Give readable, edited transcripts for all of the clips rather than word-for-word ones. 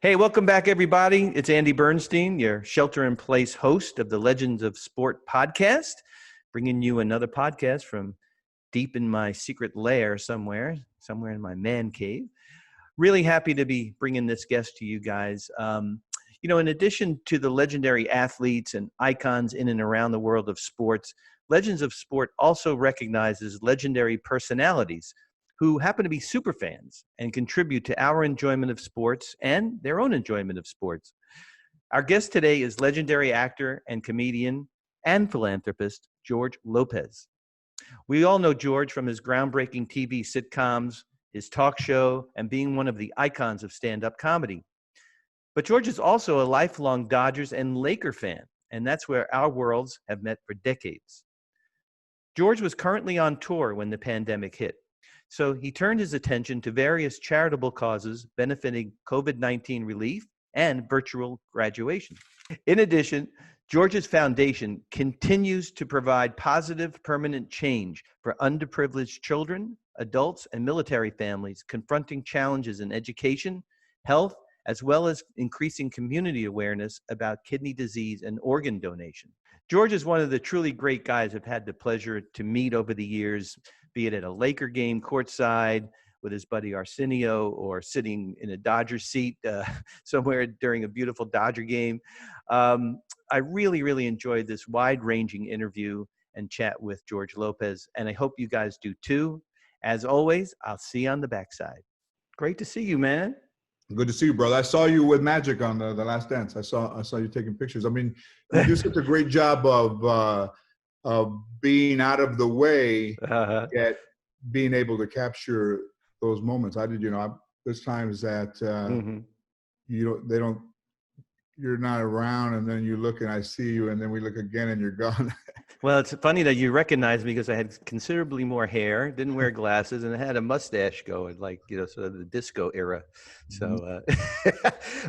Hey, welcome back, everybody. It's Andy Bernstein, your shelter-in-place host of the Legends of Sport podcast, bringing you another podcast from deep in my secret lair somewhere in my man cave. Really happy to be bringing this guest to you guys. In addition to the legendary athletes and icons in and around the world of sports, Legends of Sport also recognizes legendary personalities who happen to be superfans and contribute to our enjoyment of sports and their own enjoyment of sports. Our guest today is legendary actor and comedian and philanthropist, George Lopez. We all know George from his groundbreaking TV sitcoms, his talk show, and being one of the icons of stand-up comedy. But George is also a lifelong Dodgers and Laker fan, and that's where our worlds have met for decades. George was currently on tour when the pandemic hit. So he turned his attention to various charitable causes benefiting COVID-19 relief and virtual graduation. In addition, George's foundation continues to provide positive, permanent change for underprivileged children, adults, and military families confronting challenges in education, health, as well as increasing community awareness about kidney disease and organ donation. George is one of the truly great guys I've had the pleasure to meet over the years, be it at a Laker game courtside with his buddy Arsenio or sitting in a Dodger seat somewhere during a beautiful Dodger game. I really enjoyed this wide-ranging interview and chat with George Lopez, and I hope you guys do too. As always, I'll see you on the backside. Great to see you, man. Good to see you, brother. I saw you with Magic on the Last Dance. I saw you taking pictures. I mean, you do such a great job of being out of the way, yet being able to capture those moments. There's times that you're not around, and then you look and I see you, and then we look again and you're gone. Well, it's funny that you recognize me because I had considerably more hair, didn't wear glasses, and I had a mustache going, sort of the disco era. So,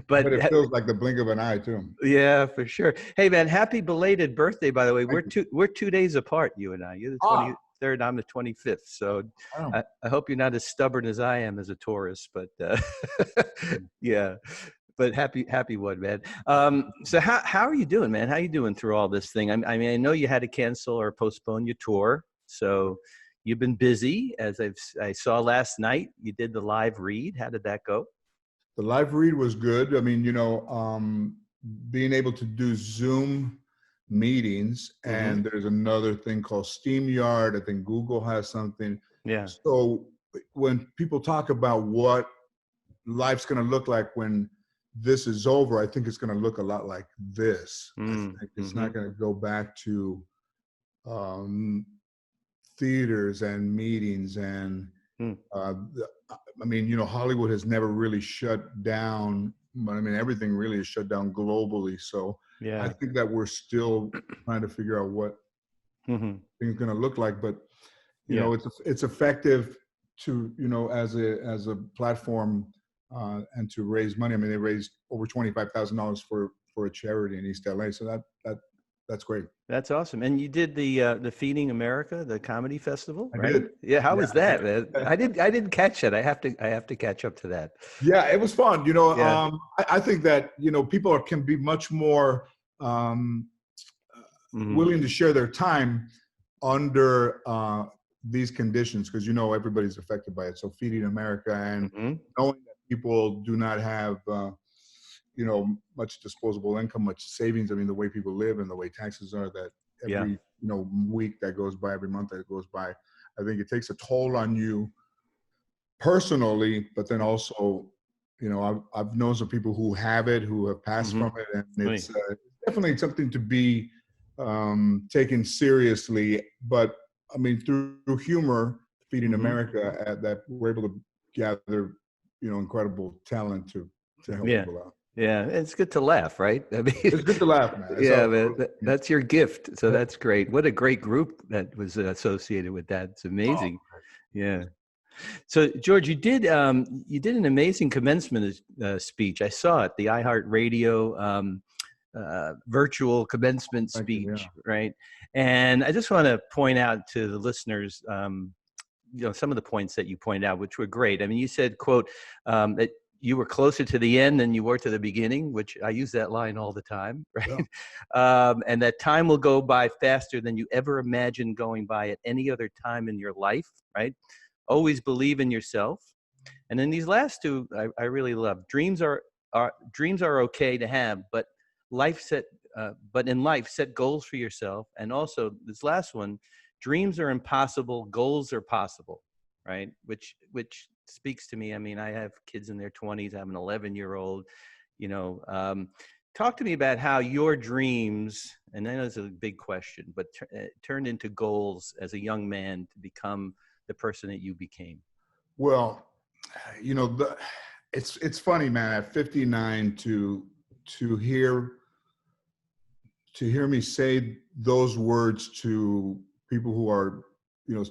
but it feels like the blink of an eye too. Yeah, for sure. Hey, man, happy belated birthday, by the way. We're 2 days apart, you and I. You're the 23rd, I'm the 25th. So I hope you're not as stubborn as I am as a Taurus, but yeah. But happy one, man. So how are you doing, man? How are you doing through all this thing? I mean, I know you had to cancel or postpone your tour, so you've been busy. As I saw last night, you did the live read. How did that go? The live read was good. I mean, being able to do Zoom meetings, and there's another thing called StreamYard. I think Google has something. Yeah. So when people talk about what life's going to look like when this is over, I think it's going to look a lot like this. I think it's not going to go back to theaters and meetings and Hollywood has never really shut down, but I mean everything really is shut down globally. So yeah, I think that we're still trying to figure out what things are going to look like. But it's effective to as a platform. And to raise money. I mean, they raised over $25,000 for a charity in East LA. So that's great. That's awesome. And you did the Feeding America, the comedy festival, right? I did. Yeah. How was that, man? I didn't catch it. I have to catch up to that. Yeah, it was fun. I think that people can be much more willing to share their time under these conditions because everybody's affected by it. So Feeding America and knowing that people do not have, much disposable income, much savings. I mean, the way people live and the way taxes are, that every, week that goes by, every month that goes by, I think it takes a toll on you personally, but then also, I've known some people who have it, who have passed from it, and it's definitely something to be taken seriously. But I mean, through humor, Feeding America, that we're able to gather incredible talent to help people out. Yeah, it's good to laugh, right? I mean, it's good to laugh, man. Man, that's your gift. So that's great. What a great group that was associated with that. It's amazing. Yeah. So George, you did an amazing commencement speech. I saw it, the iHeartRadio virtual commencement speech, right? And I just want to point out to the listeners, some of the points that you pointed out, which were great. I mean, you said, quote, that you were closer to the end than you were to the beginning, which I use that line all the time, right? Yeah. And that time will go by faster than you ever imagined going by at any other time in your life, right? Always believe in yourself. And then these last two, I really love. Dreams are okay to have, but in life, set goals for yourself. And also this last one, dreams are impossible, goals are possible, right? Which speaks to me. I mean, I have kids in their 20s. I have an 11-year-old. Talk to me about how your dreams, and I know it's a big question, but turned into goals as a young man to become the person that you became. Well, it's funny, man. At 59, to hear me say those words to people who are,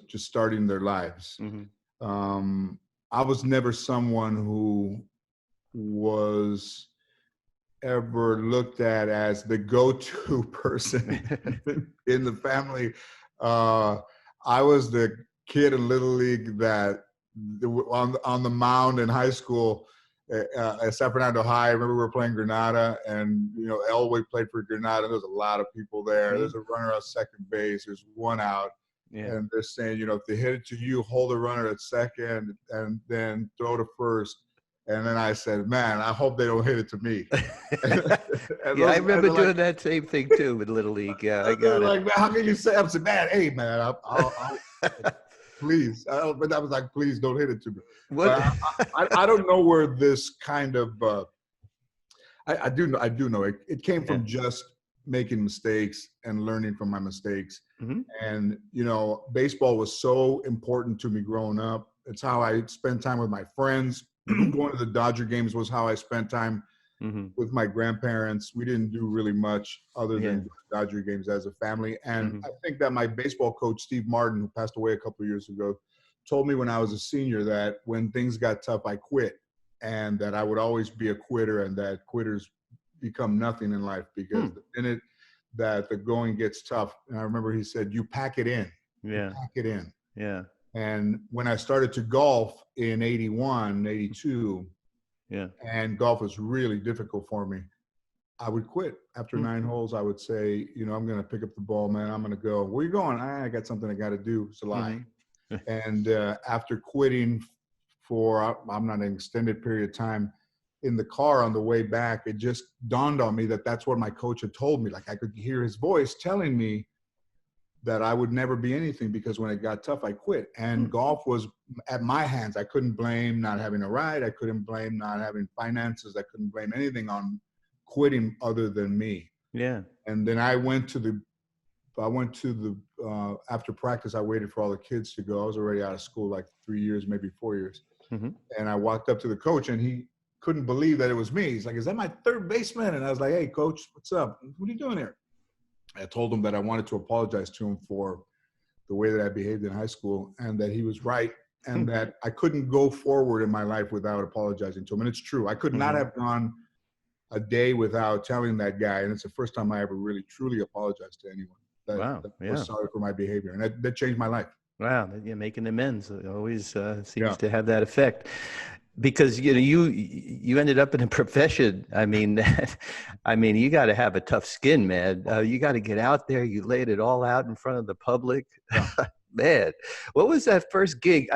just starting their lives. Mm-hmm. I was never someone who was ever looked at as the go-to person in the family. I was the kid in Little League that on the mound in high school at San Fernando High. I remember we were playing Granada, and Elway played for Granada. There's a lot of people there. Mm-hmm. There's a runner at second base. There's one out. Yeah. And they're saying, if they hit it to you, hold the runner at second and then throw to first. And then I said, man, I hope they don't hit it to me. Yeah, I remember doing that same thing too with Little League. Yeah, I got it. Like, man, how can you say? I said, man, hey, man, I'll please. But I was like, please don't hit it to me. What? I don't know where this kind of. I do know it came from just making mistakes and learning from my mistakes. Mm-hmm. And baseball was so important to me growing up. It's how I spent time with my friends. Going to the Dodger games was how I spent time with my grandparents. We didn't do really much other than Dodger games as a family. And I think that my baseball coach, Steve Martin, who passed away a couple of years ago, told me when I was a senior that when things got tough, I quit, and that I would always be a quitter, and that quitters become nothing in life because that the going gets tough. And I remember he said, you pack it in. Yeah. You pack it in. Yeah. And when I started to golf in 81, 82, and golf was really difficult for me, I would quit. After 9 holes, I would say, I'm going to pick up the ball, man. I'm going to go. Where you going? I got something I got to do. It's a lie. And after quitting for, I'm not an extended period of time, in the car on the way back, it just dawned on me that that's what my coach had told me. Like, I could hear his voice telling me that I would never be anything because when it got tough, I quit. And golf was at my hands. I couldn't blame not having a ride. I couldn't blame not having finances. I couldn't blame anything on quitting other than me. Yeah. And then I went to the after practice, I waited for all the kids to go. I was already out of school like 3 years, maybe 4 years. Mm-hmm. And I walked up to the coach, and he couldn't believe that it was me. He's like, is that my third baseman? And I was like, hey, coach, what's up? What are you doing here? I told him that I wanted to apologize to him for the way that I behaved in high school, and that he was right, and that I couldn't go forward in my life without apologizing to him. And it's true. I could not have gone a day without telling that guy, and it's the first time I ever really, truly apologized to anyone that was sorry for my behavior. And that changed my life. Wow. Yeah, making amends always seems to have that effect. Because you ended up in a profession. I mean, you got to have a tough skin, man. You got to get out there. You laid it all out in front of the public, man. What was that first gig?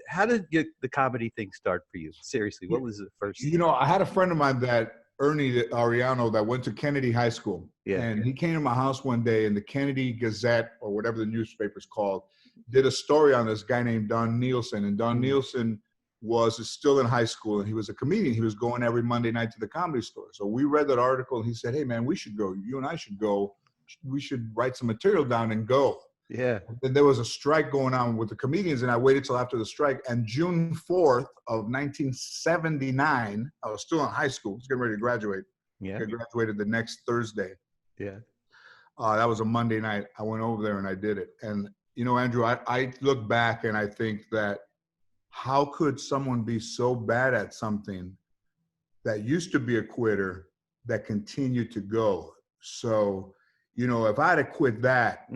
How did the comedy thing start for you? Seriously, what was the first? I had a friend of mine, that Ernie Ariano, that went to Kennedy High School, and he came to my house one day, and the Kennedy Gazette, or whatever the newspaper's called, did a story on this guy named Don Nielsen, and Don Nielsen was still in high school, and he was a comedian. He was going every Monday night to the Comedy Store. So we read that article, and he said, hey, man, we should go. You and I should go. We should write some material down and go. Yeah. And there was a strike going on with the comedians, and I waited till after the strike. And June 4th of 1979, I was still in high school. I was getting ready to graduate. Yeah. I graduated the next Thursday. Yeah. That was a Monday night. I went over there and I did it. And, Andrew, I look back and I think that, how could someone be so bad at something that used to be a quitter that continued to go? So, if I had to quit that,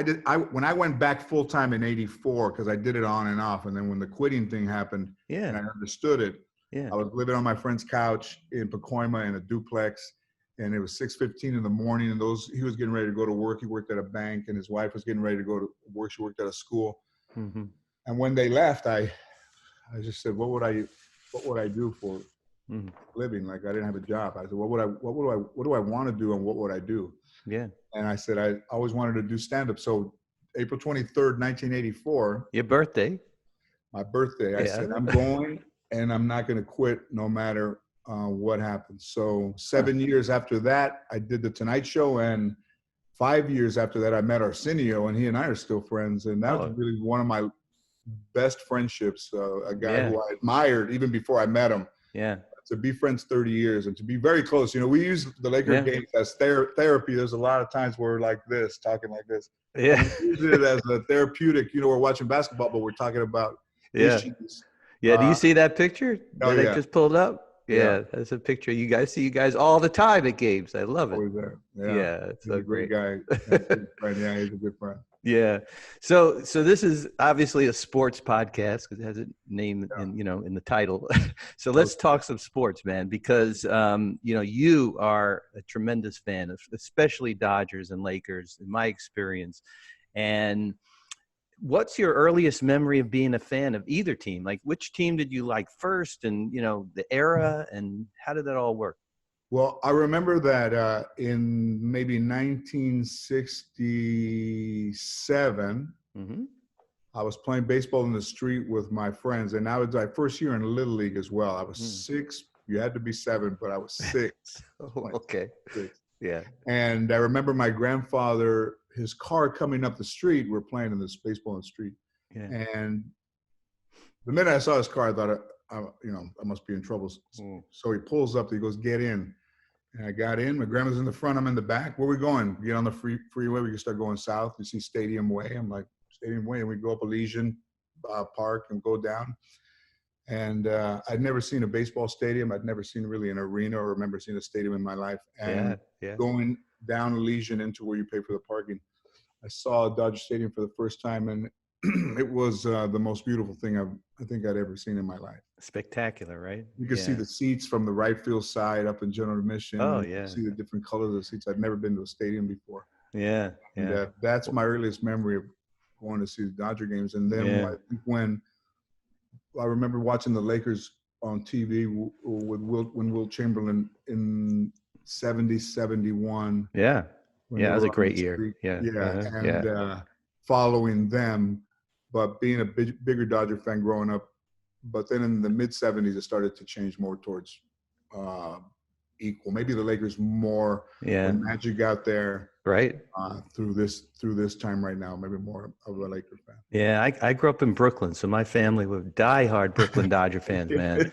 when I went back full time in '84, because I did it on and off, and then when the quitting thing happened, and I understood it, I was living on my friend's couch in Pacoima in a duplex, and it was 6:15 in the morning, and he was getting ready to go to work. He worked at a bank, and his wife was getting ready to go to work. She worked at a school, and when they left, I just said, what would I do for living? Like, I didn't have a job. I said, what do I want to do, and what would I do? Yeah. And I said, I always wanted to do stand-up. So April 23rd, 1984. Your birthday. My birthday. I said, I'm going, and I'm not going to quit no matter what happens. So 7 years after that, I did the Tonight Show. And 5 years after that, I met Arsenio, and he and I are still friends. And that was really one of my best friendships, a guy who I admired even before I met him. Yeah. To be friends 30 years and to be very close. You know, we use the Laker games as therapy. There's a lot of times we're like this, talking like this. Yeah. We use it as a therapeutic. You know, we're watching basketball, but we're talking about issues. Yeah. Do you see that picture that I just pulled up? Yeah. That's a picture. You guys see you guys all the time at games. I love it. Always there. It's he's a great guy. He's a good friend. Yeah. So this is obviously a sports podcast because it has a name in the title. So let's talk some sports, man, because you are a tremendous fan of especially Dodgers and Lakers in my experience. And what's your earliest memory of being a fan of either team? Like, which team did you like first, and the era, and how did that all work? Well, I remember that in maybe 1967, I was playing baseball in the street with my friends, and I was my first year in Little League as well. I was 6. You had to be 7, but I was 6. Okay. 6. Yeah. And I remember my grandfather, his car coming up the street. We're playing in this baseball in the street. Yeah. And the minute I saw his car, I thought, I must be in trouble. So he pulls up, he goes, get in. And I got in, my grandma's in the front, I'm in the back. Where are we going? Get on the freeway, we can start going south. You see Stadium Way. I'm like, Stadium Way. And we go up Elysian Park and go down. And I'd never seen a baseball stadium. I'd never seen really an arena or remember seeing a stadium in my life. And going down Elysian into where you pay for the parking, I saw Dodger Stadium for the first time, and it was the most beautiful thing I think I'd ever seen in my life. Spectacular, right? You could see the seats from the right field side up in general admission. Oh, you could see the different colors of the seats. I'd never been to a stadium before. Yeah. And that's my earliest memory of going to see the Dodger games. And then when I remember watching the Lakers on TV when Wilt Chamberlain in 70, 71. Yeah. Yeah, that was a great year. Following them, but being a bigger Dodger fan growing up. But then in the mid-'70s, it started to change more towards equal. Maybe the Lakers more. Yeah. When Magic got there. Right. Through this time right now, maybe more of a Lakers fan. Yeah, I grew up in Brooklyn, so my family were diehard Brooklyn Dodger fans, man.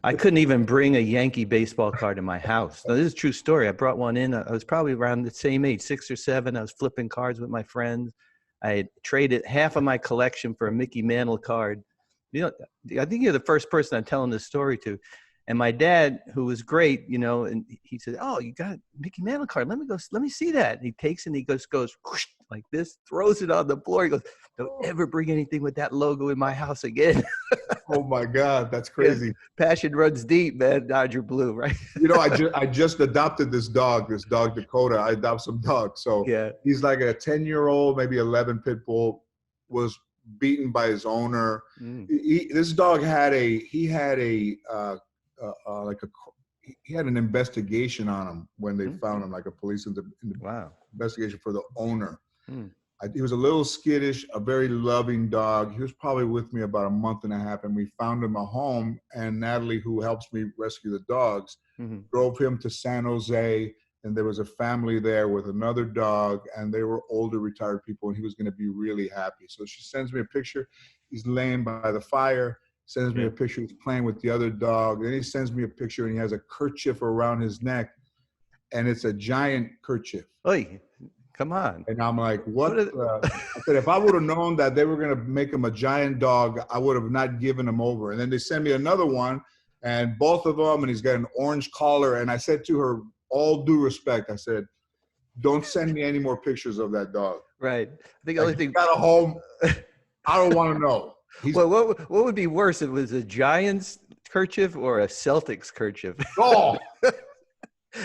I couldn't even bring a Yankee baseball card in my house. Now, this is a true story. I brought one in. I was probably around the same age, 6 or 7. I was flipping cards with my friends. I had traded half of my collection for a Mickey Mantle card. I think you're the first person I'm telling this story to. And my dad, who was great, and he said, "Oh, you got a Mickey Mantle card. Let me see that." And he takes it and he goes whoosh, like this, throws it on the floor. He goes, "Don't ever bring anything with that logo in my house again." Oh my God, that's crazy. Passion runs deep, man. Dodger blue, right? I just adopted this dog Dakota. I adopt some dogs. So he's like a 10-year-old, maybe 11 pit bull, was beaten by his owner. This dog had he had an investigation on him when they found him, like a police investigation for the owner. He was a little skittish, a very loving dog. He was probably with me about a month and a half, and we found him a home. And Natalie, who helps me rescue the dogs, drove him to San Jose, and there was a family there with another dog, and they were older retired people, and he was going to be really happy. So she sends me a picture. He's laying by the fire. Sends me a picture. He's playing with the other dog. Then he sends me a picture, and he has a kerchief around his neck, and it's a giant kerchief. Oy, come on. And I'm like, what? I said, if I would have known that they were going to make him a giant dog, I would have not given him over. And then they send me another one, and both of them, and he's got an orange collar. And I said to her, all due respect, I said, don't send me any more pictures of that dog. Right. I think the Like, only thing. got a home. I don't want to know. Well, what would be worse if it was a Giants kerchief or a Celtics kerchief? Oh,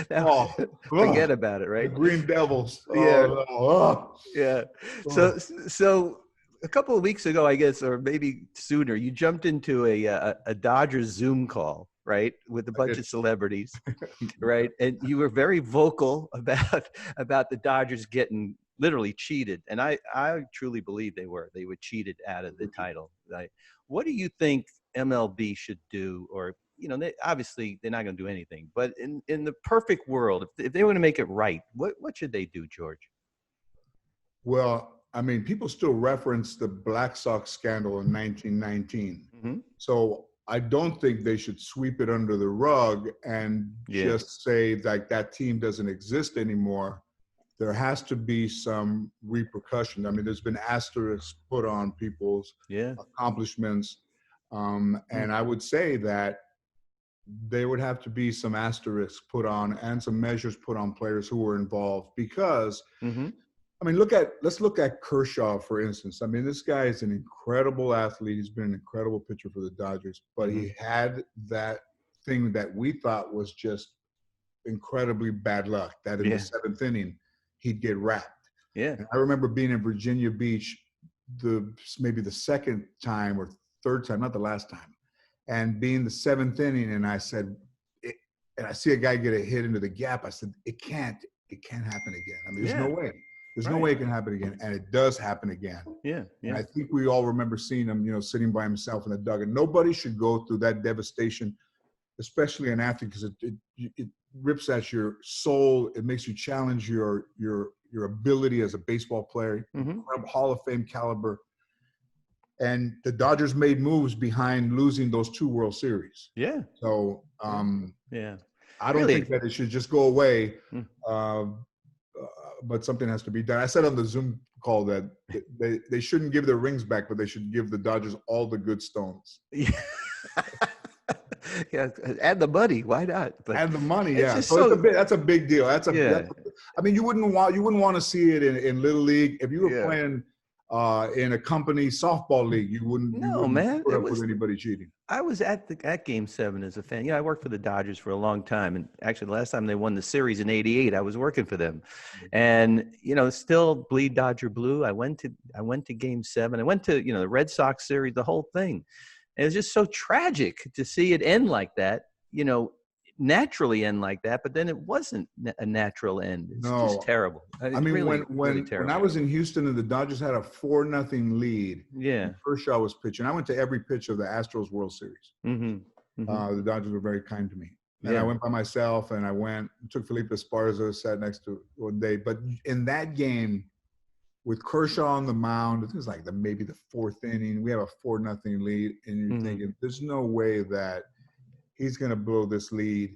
Now, forget oh, about it, the right? Green Devils. Yeah. Oh, no. Oh. Yeah. Oh. So a couple of weeks ago, I guess, or maybe sooner, you jumped into a Dodgers Zoom call, right, with a bunch of celebrities, right? And you were very vocal about the Dodgers getting literally cheated, and I truly believe they were cheated out of the title. Right? What do you think MLB should do, or obviously they're not going to do anything, but in the perfect world, if they want to make it right, what should they do, George? Well, I mean, people still reference the Black Sox scandal in 1919. Mm-hmm. So I don't think they should sweep it under the rug and just say like that team doesn't exist anymore. There has to be some repercussion. I mean, there's been asterisks put on people's accomplishments. And I would say that there would have to be some asterisks put on and some measures put on players who were involved because I mean, let's look at Kershaw, for instance. I mean, this guy is an incredible athlete. He's been an incredible pitcher for the Dodgers, but he had that thing that we thought was just incredibly bad luck, that in the seventh inning, he'd get wrapped. Yeah. And I remember being in Virginia Beach maybe the second time or third time, not the last time, and being the seventh inning, and I said, and I see a guy get a hit into the gap. I said, it can't happen again. I mean, there's no way. There's no way it can happen again. And it does happen again. Yeah. And I think we all remember seeing him, sitting by himself in the dugout. Nobody should go through that devastation, especially an athlete, because it rips at your soul. It makes you challenge your ability as a baseball player, Hall of Fame caliber. And the Dodgers made moves behind losing those 2 World Series. Yeah. So, I don't Really? think that it should just go away. But something has to be done. I said on the Zoom call that they shouldn't give their rings back, but they should give the Dodgers all the good stones. Yeah, add the money. Why not? But add the money, So that's a big deal. I mean, you wouldn't want to see it in Little League if you were playing in a company softball league. You wouldn't put up with anybody cheating. I was at Game 7 as a fan. I worked for the Dodgers for a long time, and actually, the last time they won the series in '88, I was working for them. And still bleed Dodger blue. I went to Game 7. I went to the Red Sox series, the whole thing. And it was just so tragic to see it end like that. Naturally end like that, but then it wasn't a natural end. It's just terrible. I mean, really, when I was in Houston and the Dodgers had a 4-0 lead, Kershaw was pitching. I went to every pitch of the Astros World Series. The Dodgers were very kind to me. And I went by myself, and I took Felipe Esparza, sat next to one day. But in that game, with Kershaw on the mound, it was like maybe the 4th inning. We have a 4-0 lead, and you're thinking, there's no way that he's going to blow this lead.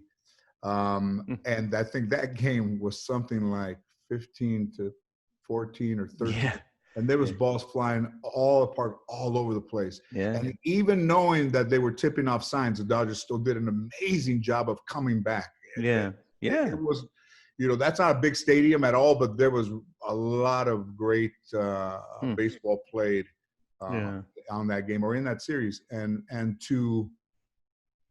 And I think that game was something like 15-14 or 13. Yeah. And there was balls flying all apart, all over the place. Yeah. And even knowing that they were tipping off signs, the Dodgers still did an amazing job of coming back. Yeah. Yeah. It was, that's not a big stadium at all, but there was a lot of great baseball played on that game or in that series. And to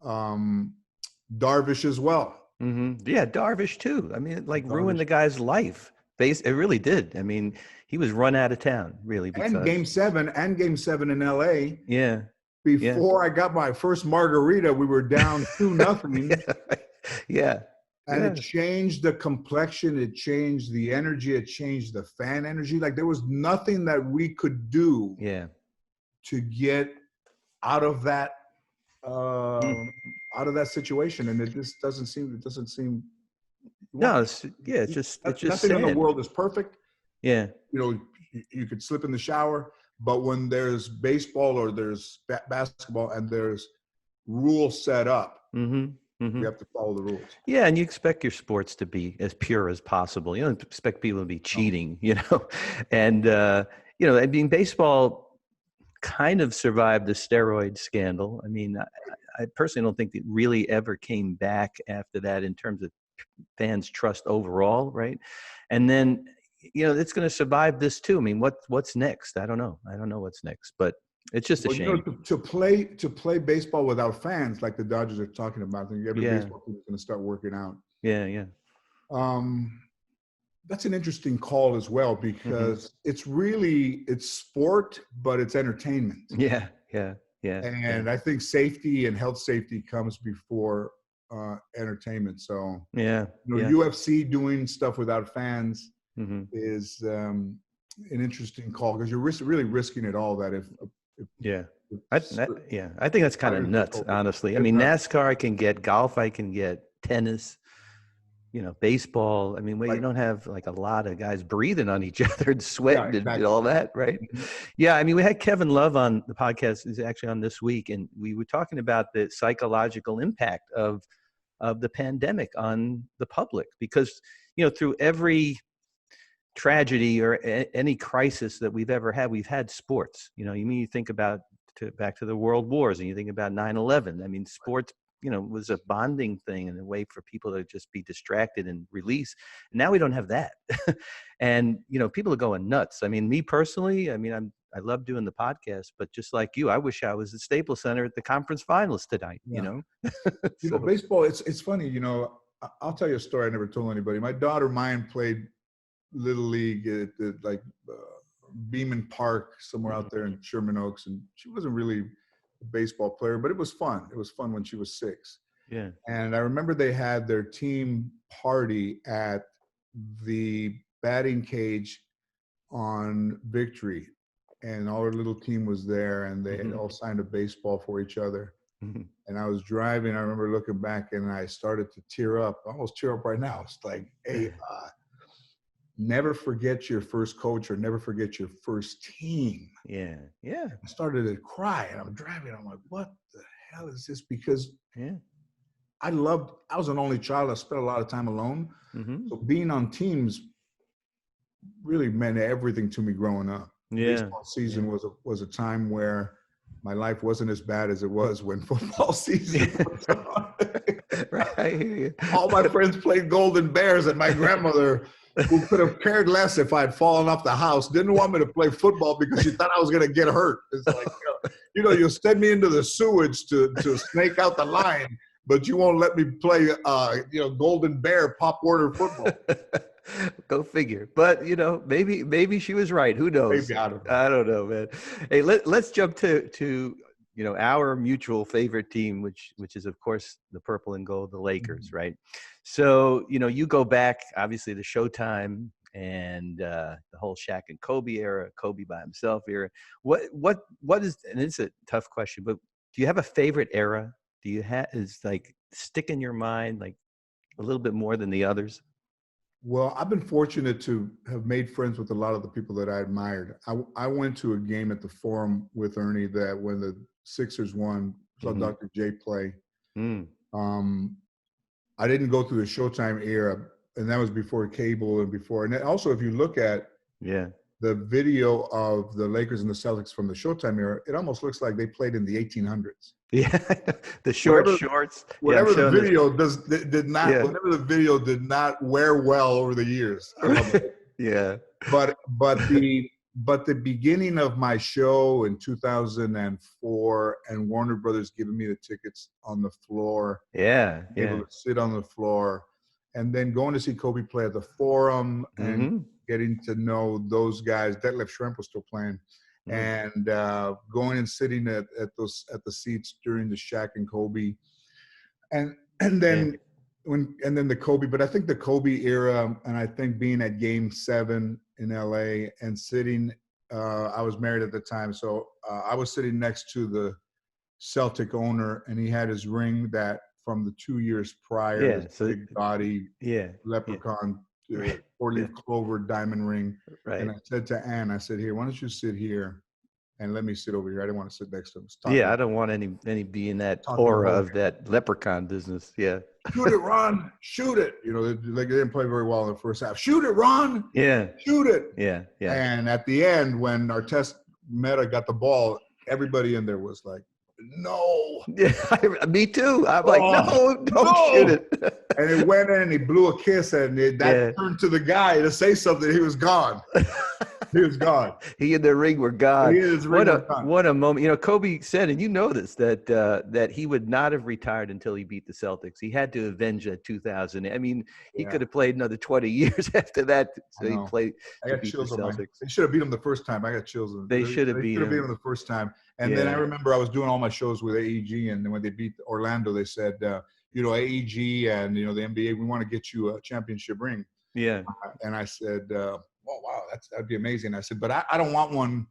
Darvish as well. Yeah, Darvish too. I mean, ruined the guy's life. It really did. I mean, he was run out of town, really. Because... And Game 7 in L.A. Yeah. Before I got my first margarita, we were down 2-0. Yeah. And it changed the complexion. It changed the energy. It changed the fan energy. Like there was nothing that we could do to get out of that situation, and it just doesn't seem. No, it's just nothing sad. in the world is perfect. Yeah, you could slip in the shower, but when there's baseball or there's basketball and there's rules set up, you have to follow the rules. Yeah, and you expect your sports to be as pure as possible. You don't expect people to be cheating, and I mean, baseball kind of survived the steroid scandal. I mean, I personally don't think it really ever came back after that in terms of fans trust overall, right? And then, it's going to survive this too. I mean, what's next? I don't know. I don't know what's next, but it's just a Well, shame. to play baseball without fans, like the Dodgers are talking about, I think every baseball team is going to start working out. Yeah. That's an interesting call as well, because it's sport, but it's entertainment. Yeah. And I think safety and health safety comes before entertainment. So UFC doing stuff without fans is an interesting call, because you're really risking it all. That I think that's kind of nuts, honestly. I mean, NASCAR I can get, golf I can get, tennis, baseball. I mean, where you don't have like a lot of guys breathing on each other and sweating and all that, right? Yeah, I mean, we had Kevin Love on the podcast. He's actually on this week, and we were talking about the psychological impact of the pandemic on the public, because through every tragedy or any crisis that we've ever had, we've had sports. You think about back to the world wars, and you think about 9/11. I mean, sports was a bonding thing and a way for people to just be distracted and release. And now we don't have that. And, people are going nuts. I mean, me personally, I love doing the podcast, but just like you, I wish I was at Staples Center at the conference finals tonight, Baseball, it's funny, I'll tell you a story I never told anybody. My daughter, mine, played Little League at Beeman Park, somewhere out there in Sherman Oaks. And she wasn't really a baseball player, but it was fun. It was fun when she was 6. Yeah. And I remember they had their team party at the batting cage on Victory, and all her little team was there, and they had all signed a baseball for each other. And I was driving, I remember looking back, and I started to tear up. I almost tear up right now. It's like, hey, never forget your first coach, or never forget your first team. Yeah. I started to cry, and I'm driving. I'm like, what the hell is this? Because I was an only child. I spent a lot of time alone. So being on teams really meant everything to me growing up. Baseball season was a time where my life wasn't as bad as it was when football season was on. Right. All my friends played Golden Bears, and my grandmother, who could have cared less if I had fallen off the house, didn't want me to play football because she thought I was going to get hurt. It's like, you'll send me into the sewage to snake out the line, but you won't let me play, Golden Bear Pop Warner football. Go figure. But maybe she was right. Who knows? Maybe, I don't know, man. Hey, let's jump to our mutual favorite team, which is of course the purple and gold, the Lakers, right? So you go back obviously to Showtime and the whole Shaq and Kobe era, Kobe by himself era. What is, and it's a tough question, but do you have a favorite era? Do you is like stick in your mind like a little bit more than the others? Well, I've been fortunate to have made friends with a lot of the people that I admired. I went to a game at the Forum with Ernie that when the Sixers won, saw Dr. J play. I didn't go through the Showtime era, and that was before cable and before. And also, if you look at the video of the Lakers and the Celtics from the Showtime era, it almost looks like they played in the 1800s. Yeah, the shorts. Whatever the video did not wear well over the years. I love it. Yeah. But the beginning of my show in 2004, and Warner Brothers giving me the tickets on the floor. Able to sit on the floor, and then going to see Kobe play at the Forum and getting to know those guys. Detlef Schrempf was still playing. And going and sitting at the seats during the Shaq and Kobe, and then the Kobe. But I think the Kobe era, and I think being at Game 7 in LA and sitting, I was married at the time, so I was sitting next to the Celtic owner, and he had his ring that from the 2 years prior, big body, leprechaun. 4-leaf clover diamond ring. Right. And I said to Ann, I said, here, why don't you sit here and let me sit over here? I didn't want to sit next to him. I don't want any be in that aura of that leprechaun business. Yeah. Shoot it, Ron. Shoot it. They didn't play very well in the first half. Shoot it, Ron. Yeah. Shoot it. Yeah. And at the end, when Artest Meta got the ball, everybody in there was like, no. Yeah, me too. I'm like, Oh, no, don't no. shoot it. And it went in and he blew a kiss, and that Yeah. turned to the guy to say something. He was gone. He was gone. He and the ring were gone. He and his ring were gone. What a moment. You know, Kobe said, and you know this, that he would not have retired until he beat the Celtics. He had to avenge that 2000. I mean, he could have played another 20 years after that. So he played I to got beat the chills on my. Celtics. They should have beat him the first time. I got chills. They should have beat him the first time. And then I remember I was doing all my shows with AEG, and then when they beat Orlando, they said, you know, AEG and the NBA, we want to get you a championship ring. Yeah. And I said, oh wow, that'd be amazing. I said, but I don't want one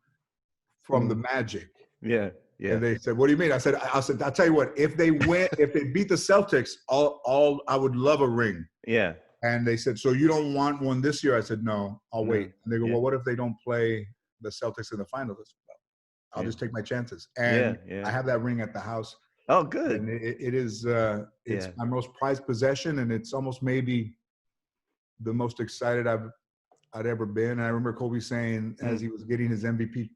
from the Magic. Yeah. Yeah. And they said, what do you mean? I said, I'll tell you what, if they win, if they beat the Celtics, I would love a ring. Yeah. And they said, so you don't want one this year? I said, no, I'll wait. And they go, well, what if they don't play the Celtics in the finals? Well, I'll just take my chances. And I have that ring at the house. Oh, good. And it is, it's my most prized possession, and it's almost maybe the most excited I'd ever been. And I remember Kobe saying, as he was getting his MVP,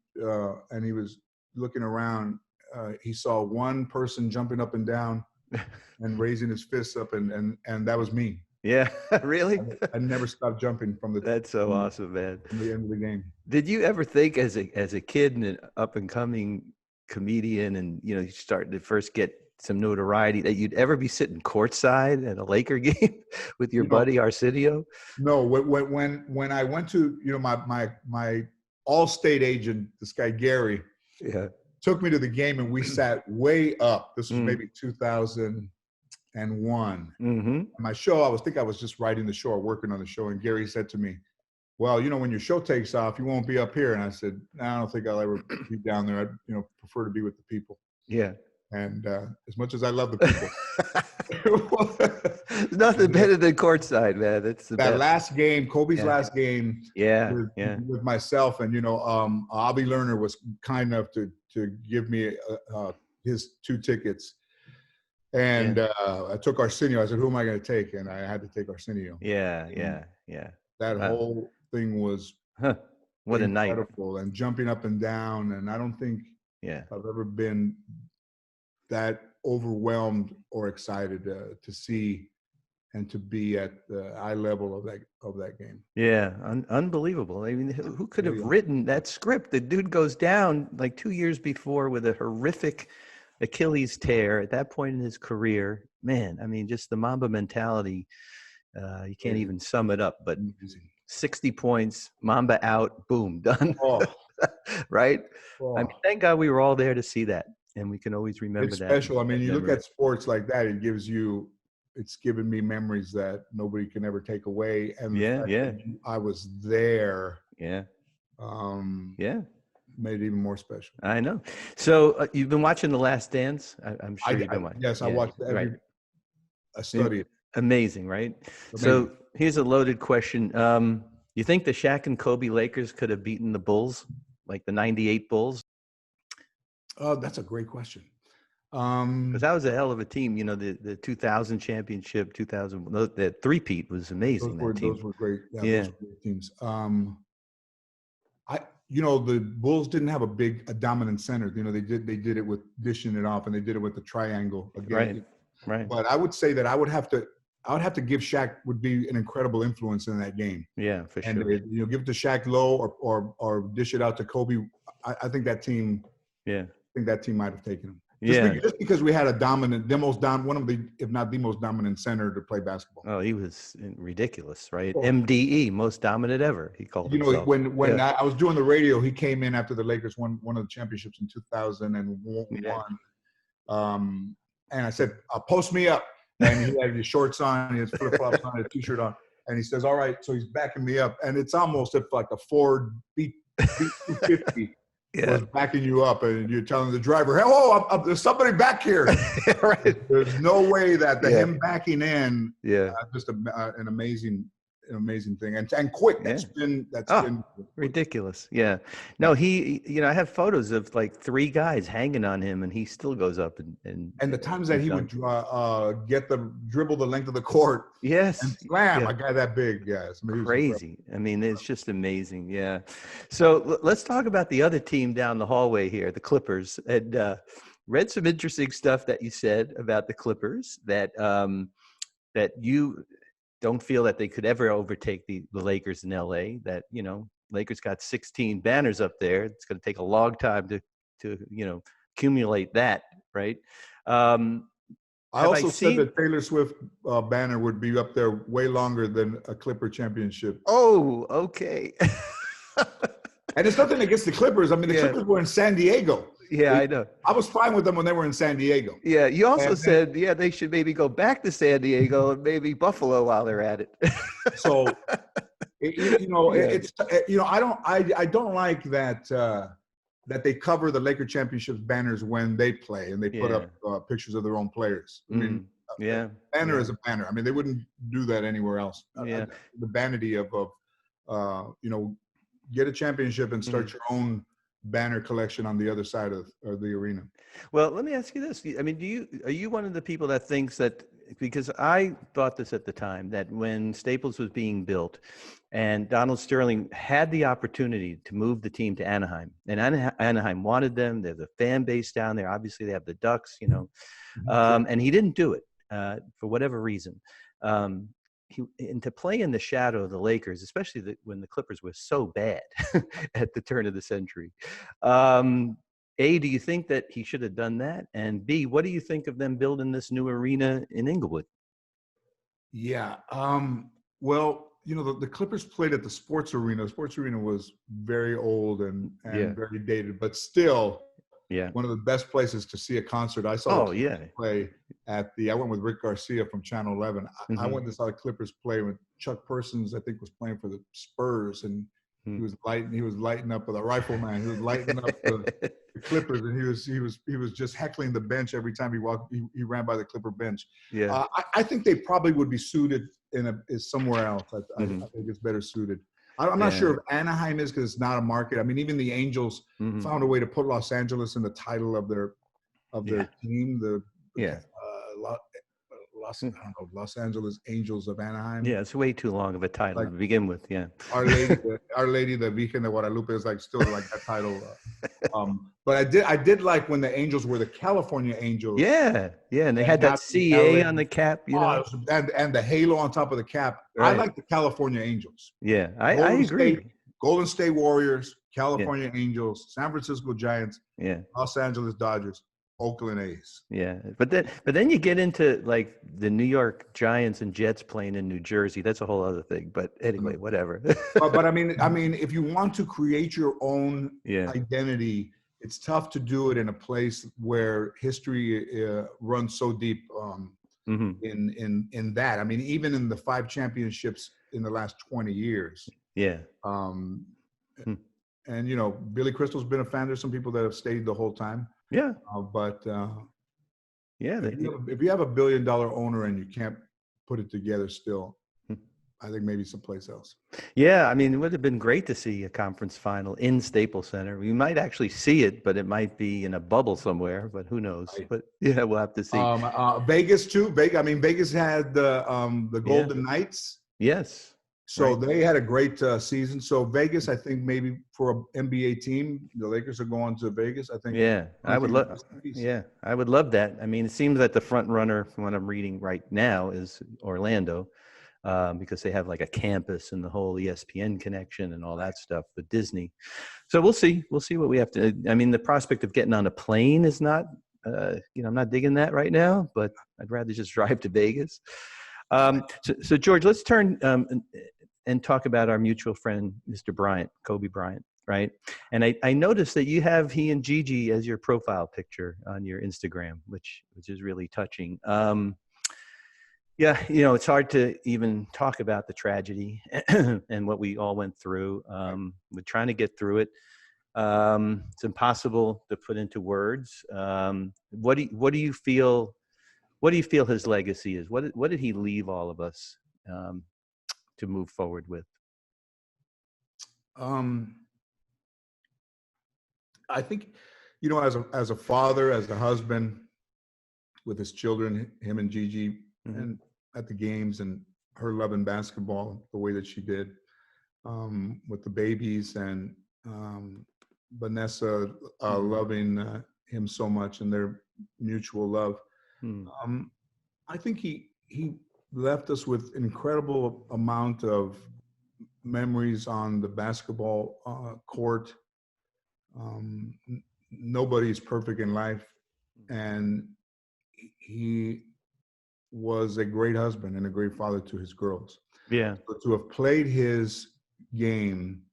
and he was looking around, he saw one person jumping up and down and raising his fists up, and that was me. Yeah, really? I never stopped jumping from the. That's so awesome, man. From the end of the game. Did you ever think, as a kid and an up and coming comedian, and you know, you started to first get some notoriety, that you'd ever be sitting courtside at a Laker game with your buddy Arsenio? No, when I went to, you know, my all-state agent, this guy Gary, took me to the game, and we sat way up. This was maybe 2001. My show, I was just writing the show or working on the show, and Gary said to me, well, you know, when your show takes off, you won't be up here. And I said, no, I don't think I'll ever be down there. I'd, you know, prefer to be with the people. Yeah. And as much as I love the people, there's nothing better than courtside, man. That's the best. Last game, Kobe's last game. With myself, and you know, Avi Lerner was kind enough to give me his 2 tickets, and I took Arsenio. I said, "Who am I going to take?" And I had to take Arsenio. That whole thing was what a night, incredible, and jumping up and down. And I don't think I've ever been that overwhelmed or excited to see and to be at the eye level of that game. Yeah, unbelievable. I mean, who could have written that script? The dude goes down like 2 years before with a horrific Achilles tear at that point in his career. Man, I mean, just the Mamba mentality. You can't even sum it up, but 60 points, Mamba out, boom, done. Right? I mean, thank God we were all there to see that. And we can always remember that. It's special. I mean, you look at sports like that, it's given me memories that nobody can ever take away. And I was there. Made it even more special. I know. So you've been watching The Last Dance? I'm sure you've been watching. Yes, I watched every. I studied it. Amazing, right? Amazing. So here's a loaded question. You think the Shaq and Kobe Lakers could have beaten the Bulls, like the '98 Bulls? Oh, that's a great question. Because that was a hell of a team. You know, the 2000 championship, 2000, that three-peat was amazing. Those were great. Those were great teams. The Bulls didn't have a dominant center. You know, they did it with dishing it off, and they did it with the triangle again. Right. But I would say that I would have to give Shaq would be an incredible influence in that game. Yeah, for sure. And give it to Shaq low or dish it out to Kobe. I think that team. Yeah. I think that team might have taken him. Just because we had one of the, if not the most dominant center to play basketball. Oh, he was ridiculous, right? MDE, most dominant ever. He called himself. When I was doing the radio, he came in after the Lakers won one of the championships in 2001. And I said, "Post me up." And he had his shorts on, he had flip-flops on, a t-shirt on, and he says, "All right." So he's backing me up, and it's almost like a Ford B250. Was backing you up, and you're telling the driver, "Hey, there's somebody back here." Right. There's no way that him backing in, just an amazing thing, and quick. That's been ridiculous. Yeah. No, he. I have photos of like 3 guys hanging on him, and he still goes up and the times that he would dribble the length of the court. Yes. And slam a guy that big. Yeah, it's crazy. I mean, it's just amazing. Yeah. So let's talk about the other team down the hallway here, the Clippers. And read some interesting stuff that you said about the Clippers, that that you don't feel that they could ever overtake the Lakers in LA, that, Lakers got 16 banners up there. It's going to take a long time to accumulate that, right? I also said that Taylor Swift banner would be up there way longer than a Clipper championship. Oh, okay. And it's nothing against the Clippers. I mean, the Clippers were in San Diego. Yeah, I know. I was fine with them when they were in San Diego. Yeah, you also said, they should maybe go back to San Diego and maybe Buffalo while they're at it. So, I don't like that that they cover the Laker championships banners when they play and they put up pictures of their own players. I mean, banner is a banner. I mean, they wouldn't do that anywhere else. The vanity of get a championship and start your own banner collection on the other side of the arena. Well, let me ask you this. I mean, are you one of the people that thinks that, because I thought this at the time, that when Staples was being built and Donald Sterling had the opportunity to move the team to Anaheim, and Anaheim wanted them, there's a fan base down there, obviously they have the Ducks, and he didn't do it for whatever reason. And to play in the shadow of the Lakers, especially when the Clippers were so bad at the turn of the century. A, do you think that he should have done that? And B, what do you think of them building this new arena in Inglewood? Yeah. Well, the Clippers played at the Sports Arena. The Sports Arena was very old and very dated, but still one of the best places to see a concert. I saw the Clippers play I went with Rick Garcia from Channel 11. I went to saw the Clippers play with Chuck Persons, I think, was playing for the Spurs, and he was lighting up with a rifleman. He was lighting up the Clippers, and he was just heckling the bench every time he walked. He ran by the Clipper bench. Yeah, I think they probably would be suited somewhere else. I think it's better suited. I'm not sure if Anaheim is, because it's not a market. I mean, even the Angels found a way to put Los Angeles in the title of their team. Los Angeles Angels of Anaheim. Yeah, it's way too long of a title to begin with. Yeah, Our Lady, the Virgen de Guadalupe is still that title. But I did like when the Angels were the California Angels. Yeah, and they had that CA on the cap, and the halo on top of the cap. Right. I like the California Angels. Yeah, I agree. Golden State Warriors, California Angels, San Francisco Giants, Los Angeles Dodgers, Oakland A's. Yeah, but then you get into the New York Giants and Jets playing in New Jersey. That's a whole other thing. But anyway, whatever. but I mean, if you want to create your own identity, it's tough to do it in a place where history runs so deep in that. I mean, even in the 5 championships in the last 20 years. Yeah. And Billy Crystal's been a fan. There's some people that have stayed the whole time. Yeah. If you have $1 billion owner and you can't put it together still, I think maybe someplace else. Yeah, I mean, it would have been great to see a conference final in Staples Center. We might actually see it, but it might be in a bubble somewhere. But who knows? Right. But we'll have to see. Vegas too. Vegas had the Golden Knights. Yes. So they had a great season. So Vegas, I think maybe for an NBA team, the Lakers are going to Vegas. I think. Yeah, I would love. Yeah, I would love that. I mean, it seems that the front runner from what I'm reading right now is Orlando, because they have a campus and the whole ESPN connection and all that stuff with Disney. So we'll see. We'll see what we have to. I mean, the prospect of getting on a plane is not. I'm not digging that right now. But I'd rather just drive to Vegas. So George, let's turn and talk about our mutual friend, Mr. Bryant, Kobe Bryant, right? And I noticed that you have he and Gigi as your profile picture on your Instagram, which is really touching. It's hard to even talk about the tragedy and what we all went through. We're trying to get through it. It's impossible to put into words. What do you feel? What do you feel his legacy is? What did he leave all of us to move forward with? I think, as a father, as a husband, with his children, him and Gigi, and at the games, and her loving basketball the way that she did, with the babies, and Vanessa loving him so much and their mutual love. Hmm. I think he left us with an incredible amount of memories on the basketball court. Nobody's perfect in life, and he was a great husband and a great father to his girls. Yeah. But to have played his game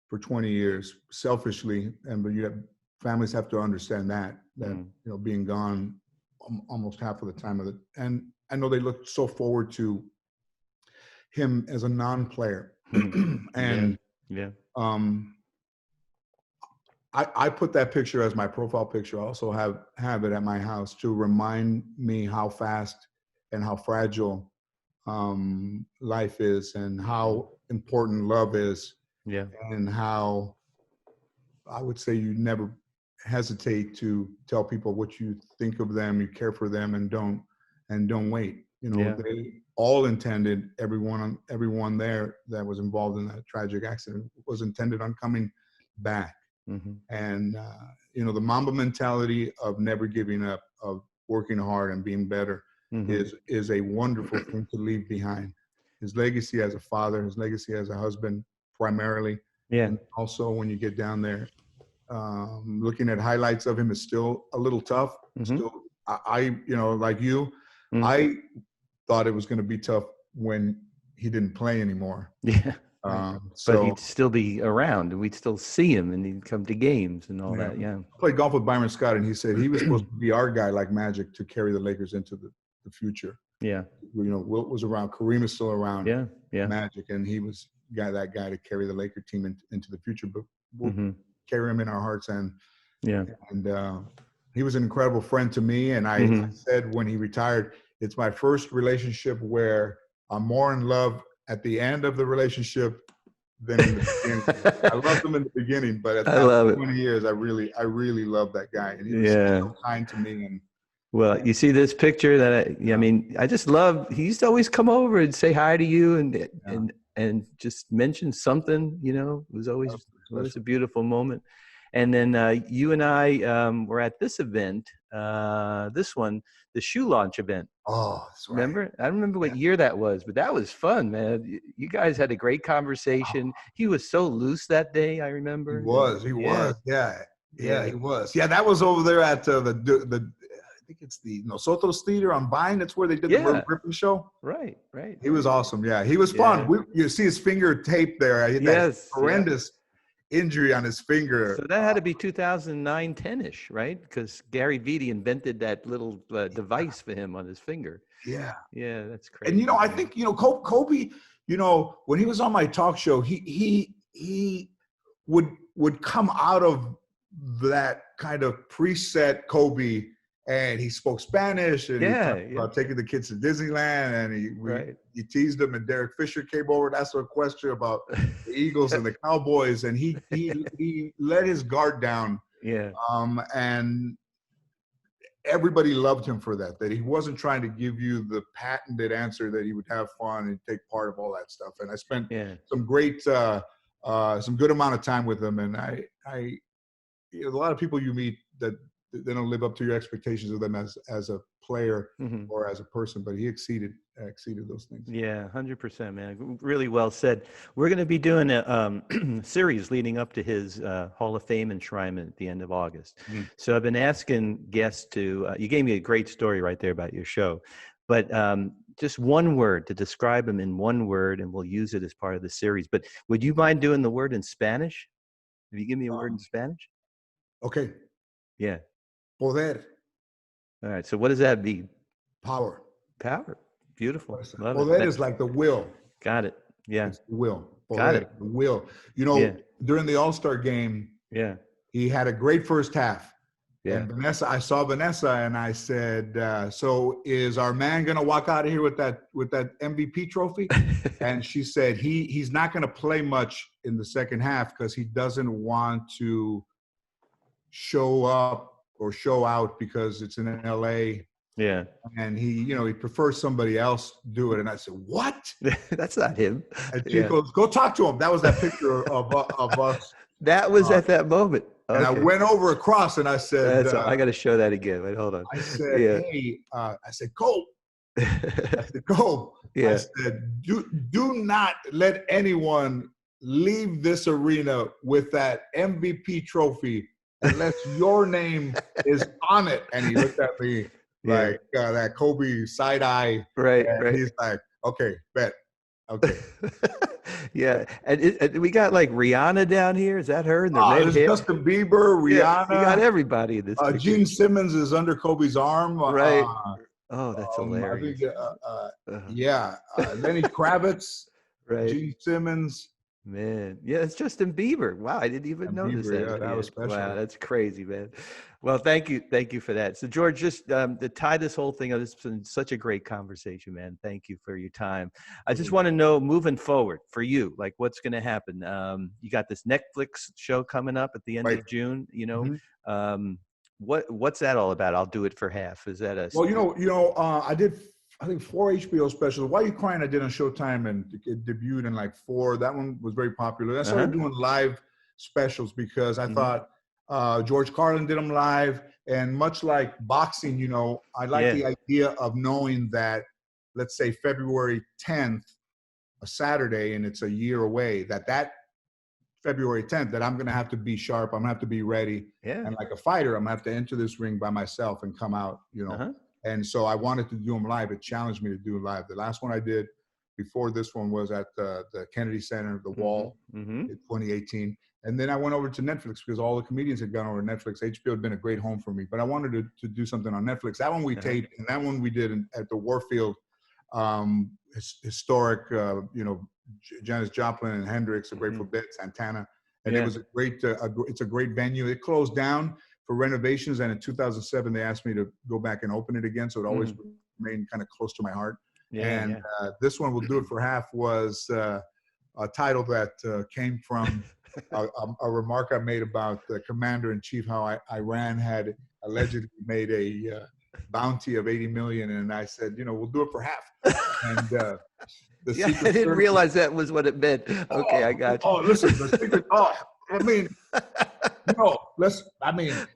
for 20 years selfishly, but families have to understand that being gone almost half of the time of it. And I know they look so forward to him as a non-player. And I put that picture as my profile picture. I also have it at my house to remind me how fast and how fragile life is, and how important love is. Yeah. And how I would say you never hesitate to tell people what you think of them, you care for them, and don't wait. They all intended, everyone there that was involved in that tragic accident was intended on coming back. And the Mamba mentality of never giving up, of working hard and being better is a wonderful thing to leave behind. His legacy as a father, his legacy as a husband, primarily. Yeah. And also when you get down there, looking at highlights of him is still a little tough. Still, I like you, I thought it was going to be tough when he didn't play anymore. Yeah. But he'd still be around, and we'd still see him, and he'd come to games and all that. Yeah. I played golf with Byron Scott, and he said he was supposed to be our guy like Magic to carry the Lakers into the future. Yeah. Wilt was around, Kareem is still around. Yeah. Yeah. Magic, and he was that guy to carry the Laker team into the future. But we'll carry him in our hearts, and he was an incredible friend to me. And I said when he retired, it's my first relationship where I'm more in love at the end of the relationship than in the beginning. I loved him in the beginning, but at that 20 years, I really love that guy, and he was so kind to me. And well, you see this picture that I just love. He used to always come over and say hi to you, and just mention something. It was always a beautiful moment. And then you and I were at this event, the shoe launch event. Oh, that's right. Remember? I don't remember what year that was, but that was fun, man. You guys had a great conversation. Oh. He was so loose that day, I remember. He was. Yeah, he was. Yeah, that was over there at the I think it's the Nosotros Theater on Vine. That's where they did the Merv Griffin show. Right. He was awesome. Yeah, he was fun. You see his finger taped there. That horrendous injury on his finger. So that had to be 2009, 10-ish, right? Because Gary Vitti invented that little device for him on his finger. Yeah. Yeah, that's crazy. And I think Kobe. When he was on my talk show, he would come out of that kind of preset Kobe. And he spoke Spanish, and he talked about taking the kids to Disneyland, and he teased them. And Derek Fisher came over and asked him a question about the Eagles and the Cowboys, and he let his guard down. Yeah. And everybody loved him for that. That he wasn't trying to give you the patented answer. That he would have fun and take part of all that stuff. And I spent some good amount of time with him. And I a lot of people you meet that they don't live up to your expectations of them as a player or as a person, but he exceeded those things. Yeah, 100%, man. Really well said. We're going to be doing a series leading up to his Hall of Fame enshrinement at the end of August. So I've been asking guests to, you gave me a great story right there about your show, but just one word to describe him in one word, and we'll use it as part of the series. But would you mind doing the word in Spanish? If you give me a word in Spanish? Okay. Yeah. Poder. All right. So what does that mean? Power. Power. Beautiful. Love Poder is like the will. Got it. Yeah. It's the will. Poder, got it. The will. During the All-Star game, he had a great first half. Yeah. And I saw Vanessa, and I said, so is our man going to walk out of here with that MVP trophy? And she said, he's not going to play much in the second half because he doesn't want to show up or show out because it's in LA. Yeah. And he prefers somebody else do it. And I said, what? That's not him. And she goes, go talk to him. That was that picture of us. That was at that moment. And I went over across and I said, I got to show that again. Wait, hold on. I said, Yeah. hey, I said, Cole. I said, Cole. Yeah. I said, do not let anyone leave this arena with that MVP trophy unless your name is on it. And he looked at me like that Kobe side eye. Right. And he's like, okay, bet. Okay. Yeah, and we got like Rihanna down here. Is that her in the red hair? Justin Bieber, Rihanna. Yeah, we got everybody in this picture. Gene Simmons is under Kobe's arm. Right. Oh, that's hilarious. I think, Lenny Kravitz, right. Gene Simmons. Man, yeah, it's Justin Bieber. Wow, I didn't even notice that. Yeah, that was special. Wow, that's crazy, man. Well, thank you for that. So, George, just to tie this whole thing up, this has been such a great conversation, man. Thank you for your time. I just want to know, moving forward for you, like what's going to happen. You got this Netflix show coming up at the end of June. You know, what's that all about? I'll do it for half. Is that a? Well, I did. I think 4 HBO specials. Why You Crying I did on Showtime, and it debuted in like 4. That one was very popular. I started doing live specials because I thought George Carlin did them live. And much like boxing, I like the idea of knowing that, let's say February 10th, a Saturday, and it's a year away, that February 10th, that I'm going to have to be sharp. I'm going to have to be ready. Yeah. And like a fighter, I'm going to have to enter this ring by myself and come out, And so I wanted to do them live. It challenged me to do it live. The last one I did before this one was at the Kennedy Center, the Wall, in 2018. And then I went over to Netflix because all the comedians had gone over to Netflix. HBO had been a great home for me, but I wanted to do something on Netflix. That one we taped, and that one we did at the Warfield, historic, Janis Joplin and Hendrix, the Grateful Dead, Santana. And it was a great, it's a great venue. It closed down for renovations, and in 2007 they asked me to go back and open it again, so it always remained kind of close to my heart. This one, We'll Do It for Half, was a title that came from a remark I made about the commander-in-chief, how Iran had allegedly made a bounty of 80 million, and I said, we'll do it for half. And I didn't realize that was what it meant. Okay, I got you. Oh, listen, the secret.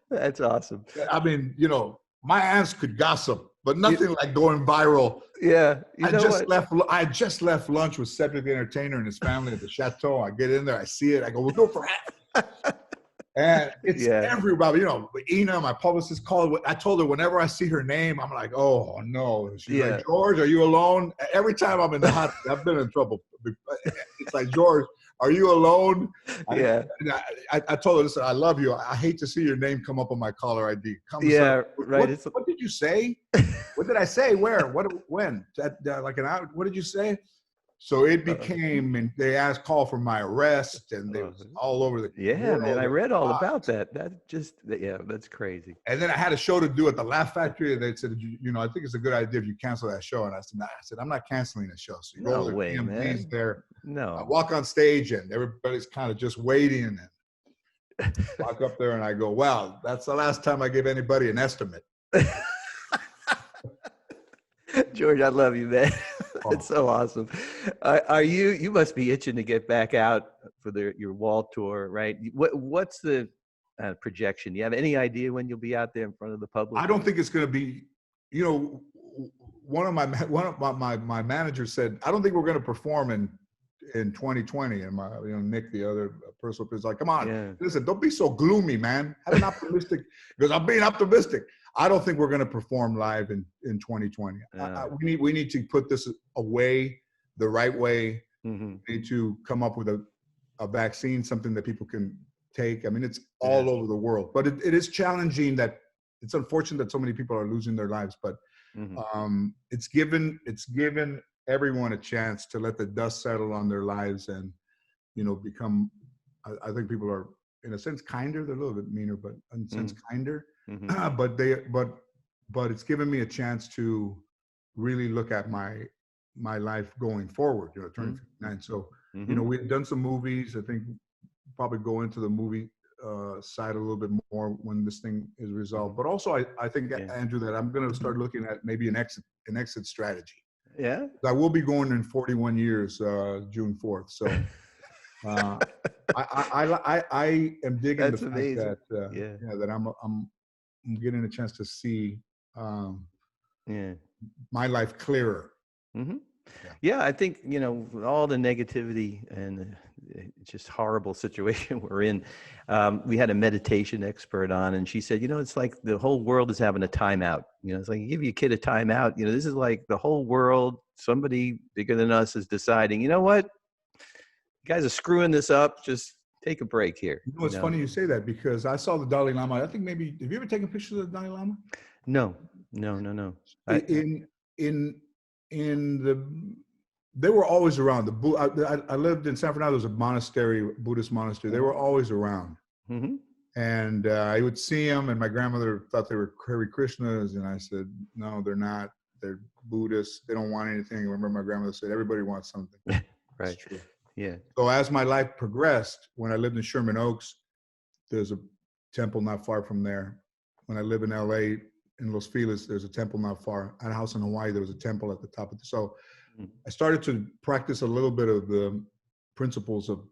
That's awesome. I mean, my aunts could gossip, but nothing like going viral. Yeah. I just left lunch with Cedric the Entertainer and his family at the Chateau. I get in there, I see it, I go, we'll go for half. And it's everybody, Ina, my publicist, called. I told her whenever I see her name, I'm like, oh no. She's like, George, are you alone? Every time I'm in the hot, I've been in trouble. It's like, George, are you alone? I told her, listen, I love you. I hate to see your name come up on my caller ID. Right. What did you say? What did I say? Where? What? When? Like an hour? What did you say? So it became, and they call for my arrest, and they was all over the world. Man, I read all about that. That's crazy. And then I had a show to do at the Laugh Factory, and they said, I think it's a good idea if you cancel that show. And I said, I'm not canceling the show. So you no way, man. There. No. I walk on stage, and everybody's kind of just waiting, and walk up there, and I go, well, that's the last time I give anybody an estimate. George, I love you, man. It's so awesome. You must be itching to get back out for your wall tour, right? What's the projection? Do you have any idea when you'll be out there in front of the public? I don't think it's going to be, one of my managers said, I don't think we're going to perform in 2020. And my, Nick, the other person, is like, come on, listen, don't be so gloomy, man. Have an optimistic, because I'm being optimistic. I don't think we're going to perform live in 2020. We need to put this away the right way. We need to come up with a vaccine, something that people can take. I mean, it's all over the world, but it is challenging. That it's unfortunate that so many people are losing their lives, but it's given everyone a chance to let the dust settle on their lives and become. I think people are, in a sense, kinder. They're a little bit meaner, but in a sense, kinder. But it's given me a chance to really look at my life going forward. Turning 59. So we've done some movies. I think probably go into the movie side a little bit more when this thing is resolved. But also, I think Andrew, that I'm going to start looking at maybe an exit strategy. Yeah, I will be going in 41 years, June 4th. So. I am digging the That's fact amazing. that that I'm getting a chance to see Yeah. my life clearer. Hmm. Yeah. Yeah, I think, with all the negativity and just horrible situation we're in, we had a meditation expert on, and she said, it's like the whole world is having a timeout. It's like you give your kid a timeout. This is like the whole world, somebody bigger than us is deciding, you know what, you guys are screwing this up. Just take a break here. It's funny you say that, because I saw the Dalai Lama. I think maybe, have you ever taken pictures of the Dalai Lama? No. In they were always around. I lived in San Fernando. There's a monastery, Buddhist monastery. They were always around. Mm-hmm. And I would see them, and my grandmother thought they were Hare Krishnas, and I said, no, they're not. They're Buddhists. They don't want anything. I remember my grandmother said, everybody wants something. Right. That's true. Yeah. So as my life progressed, when I lived in Sherman Oaks, there's a temple not far from there. When I live in LA, in Los Feliz, there's a temple not far. At a house in Hawaii, there was a temple at the top of so I started to practice a little bit of the principles of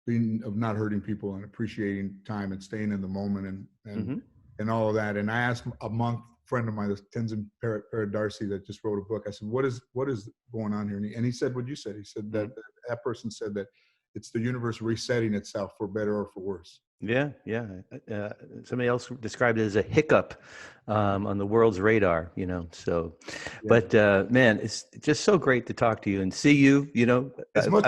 not hurting people and appreciating time and staying in the moment and all of that. And I asked a monk friend of mine, this Tenzin Paradarsi, that just wrote a book. I said, what is going on here? And he said what you said. He said that that person said that it's the universe resetting itself for better or for worse. Yeah. Somebody else described it as a hiccup on the world's radar, so, but man, it's just so great to talk to you and see you, as long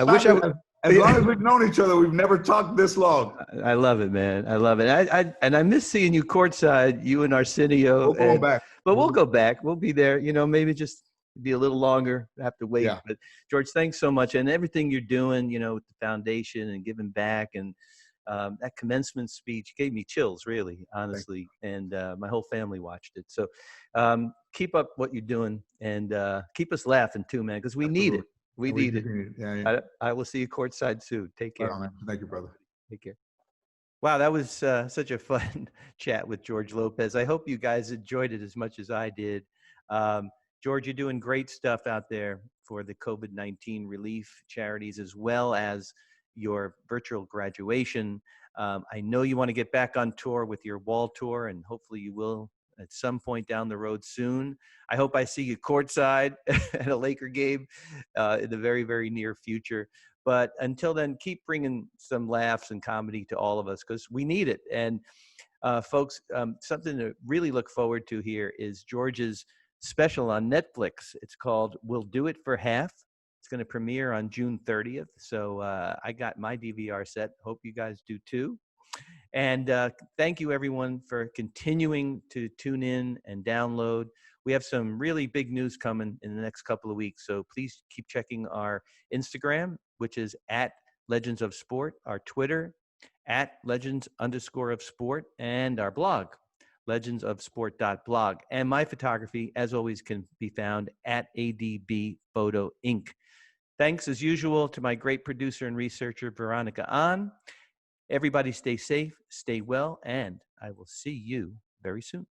as we've known each other, we've never talked this long. I love it, man. I love it. I miss seeing you courtside, you and Arsenio. We'll go back. But we'll go back. We'll be there, maybe just be a little longer, have to wait. Yeah. But George, thanks so much. And everything you're doing, with the foundation and giving back, and that commencement speech gave me chills, really, honestly. And my whole family watched it. So keep up what you're doing, and keep us laughing too, man, because we need it. We need it. Yeah. I will see you courtside soon. Take care. Right on, thank you, brother. Take care. Wow, that was such a fun chat with George Lopez. I hope you guys enjoyed it as much as I did. George, you're doing great stuff out there for the COVID-19 relief charities, as well as your virtual graduation. I know you want to get back on tour with your wall tour, and hopefully you will at some point down the road soon. I hope I see you courtside at a Laker game in the very, very near future. But until then, keep bringing some laughs and comedy to all of us, because we need it. And folks, something to really look forward to here is George's special on Netflix. It's called We'll Do It for Half. It's going to premiere on June 30th. So I got my DVR set. Hope you guys do too. And thank you, everyone, for continuing to tune in and download. We have some really big news coming in the next couple of weeks. So please keep checking our Instagram, which is at Legends of Sport, our Twitter, at Legends_of_Sport, and our blog, legendsofsport.blog. And my photography, as always, can be found at ADB Photo Inc. Thanks, as usual, to my great producer and researcher, Veronica Ahn. Everybody stay safe, stay well, and I will see you very soon.